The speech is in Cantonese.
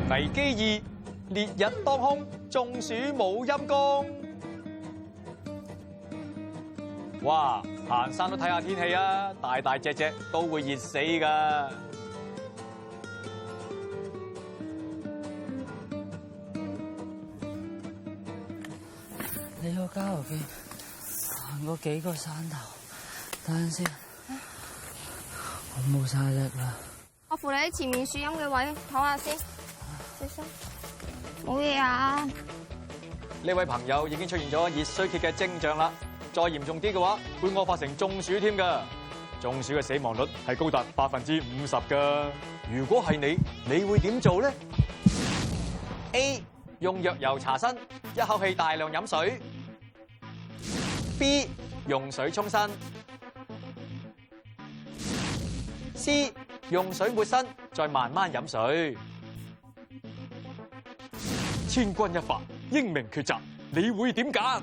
危機2，烈日當空，中暑冇陰功。哇！行山都睇下天氣啊，大大隻隻都會熱死㗎。你個郊遊徑行過幾個山頭？等陣先，我冇晒力啦。我扶你喺前面樹蔭嘅位唞下先，小心。冇嘢啊！呢位朋友已經出現咗熱衰竭嘅徵象啦，再嚴重啲嘅話，會惡化成中暑添㗎。中暑嘅死亡率係高達50%㗎。如果係你，你會點做咧 ？A. 用藥油搽身，一口氣大量飲水。B. 用水沖身。C. 用水抹身，再慢慢飲水。千鈞一髮，英明抉擇，你會點揀？